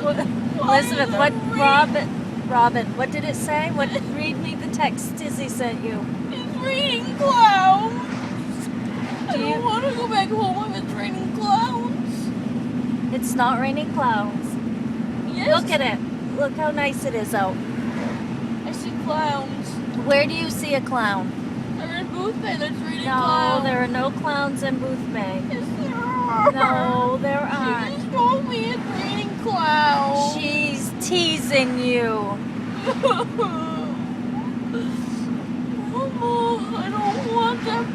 Elizabeth, Robyn, what did it say? Read me the text Tizzy sent you. It's raining clouds. I Do you- don't want to go back home if it's raining clouds. It's not raining clouds. Yes. Look at it. Look how nice it is out. I see clowns. Where do you see a clown? They're in Booth Bay. There's raining No, clouds. there are no clowns in Booth Bay. Yes, there are. No, there She aren't. just told me it's raining clouds. She's teasing you. Mama, I don't want them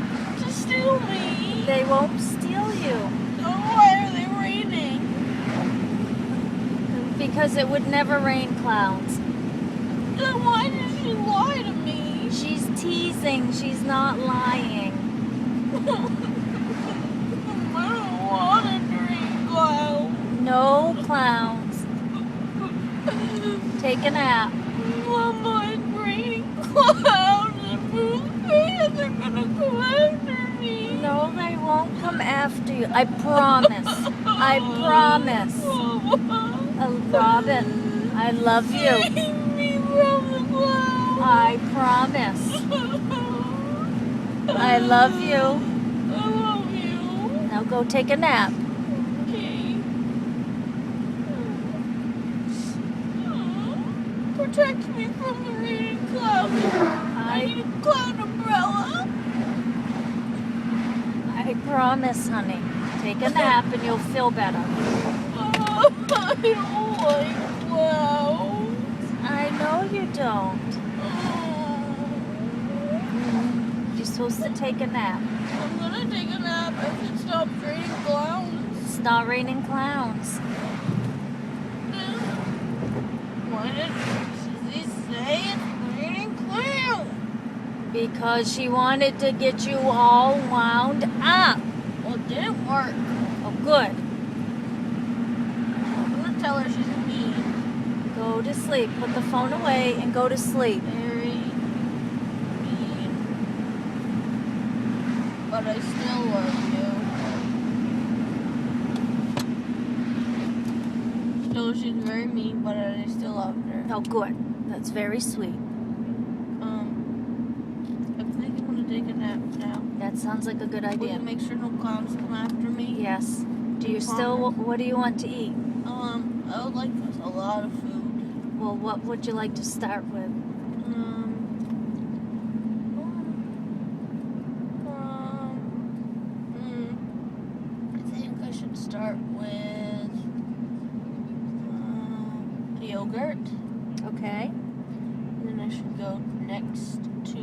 to steal me. They won't steal you. So why are they raining? Because it would never rain clowns. Then why did she lie to me? She's teasing. She's not lying. I don't want to drink clouds. No clowns. Take a nap. Mama, it's raining clouds and Booth Bay and they're gonna come after me. No, they won't come after you. I promise. I promise. Mama, Robyn, I love you. save me from the clouds. I promise. I love you. I love you. Now go take a nap. Okay. Protect me from the raining clouds. I need a cloud umbrella. I promise, honey. Take a nap and you'll feel better. I don't like clouds. I know you don't. You're supposed to take a nap. I'm gonna take a nap if it stops raining clouds. It's not raining clowns. Why did she say it's raining clouds? Because she wanted to get you all wound up. Well, it didn't work. Oh, good. I'm gonna tell her she's mean. Go to sleep. Put the phone away and go to sleep. Very mean. But I still love you. Still, she's very mean, but I still love her. Oh, good. That's very sweet. I think I'm gonna take a nap now. That sounds like a good Will idea. you make sure no clowns come after me? Yes. Do you still, what do you want to eat? I would like a lot of food. Well, what would you like to start with? I think I should start with yogurt. Okay. And then I should go next to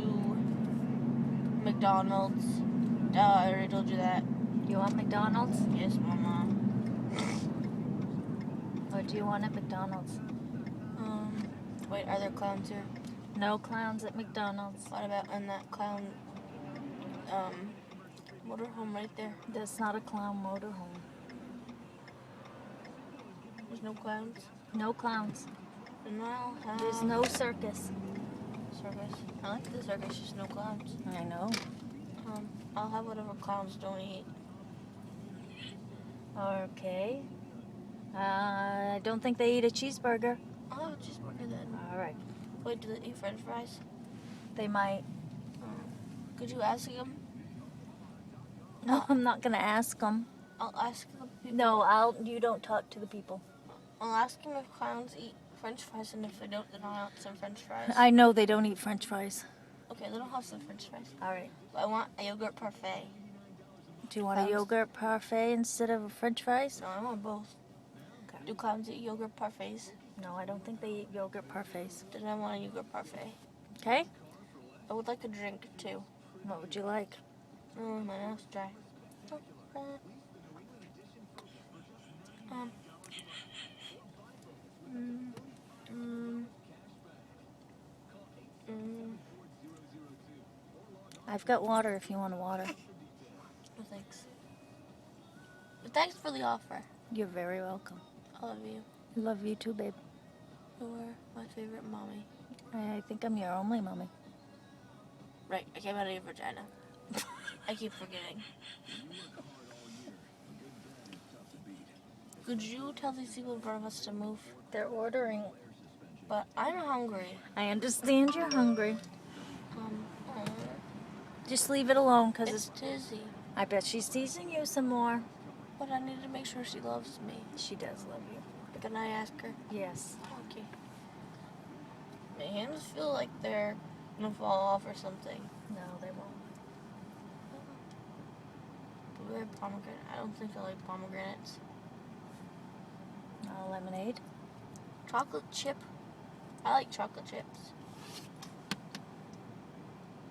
McDonald's. I already told you that. You want McDonald's? Yes, Mama. What do you want at McDonald's? Wait, are there clowns here? No clowns at McDonald's. What about in that clown, motorhome right there? That's not a clown motorhome. There's no clowns? No clowns. And I'll have There's no circus. circus. I like the circus, just no clowns. I know. I'll have whatever clowns don't eat. Okay. I don't think they eat a cheeseburger. I'll have a cheeseburger then. All right. Wait, do they eat french fries? They might. Could you ask them? No, I'm not gonna ask them. I'll ask the people. No, you don't talk to the people. I'll ask them if clowns eat french fries, and if they don't, then I'll have some french fries. I know they don't eat French fries. Okay, then I'll have some french fries. All right. But I want a yogurt parfait. Do you want a Clowns. yogurt parfait instead of French fries? No, I want both. Okay. Do clowns eat yogurt parfaits? No, I don't think they eat yogurt parfaits. Then I want a yogurt parfait. Okay? I would like a drink too. What would you like? My mouth's dry. I've got water if you want water. No thanks. But thanks for the offer. You're very welcome. I love you. I love you too, babe. You're my favorite mommy. I think I'm your only mommy. Right, I came out of your vagina. I keep forgetting. Could you tell these people in front of us to move? They're ordering. But I'm hungry. I understand you're hungry. Oh, Just leave it alone, because it's Tizzy. I bet she's teasing you some more. But I need to make sure she loves me. She does love you. Can I ask her? Yes. Okay. My hands feel like they're gonna fall off or something. No, they won't. Blueberry pomegranate. I don't think I like pomegranates. Lemonade. Chocolate chip. I like chocolate chips.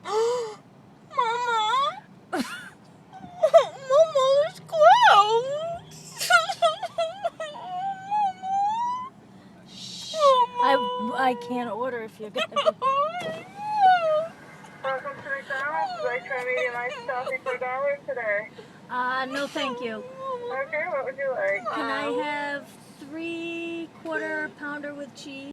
Mama! Mama, there's clouds! I can't order if you're gonna. Welcome to McDonald's. Would you like to try medium iced coffee for $1 today? No, thank you. Okay, what would you like? Can I have 3/4 pounder with cheese?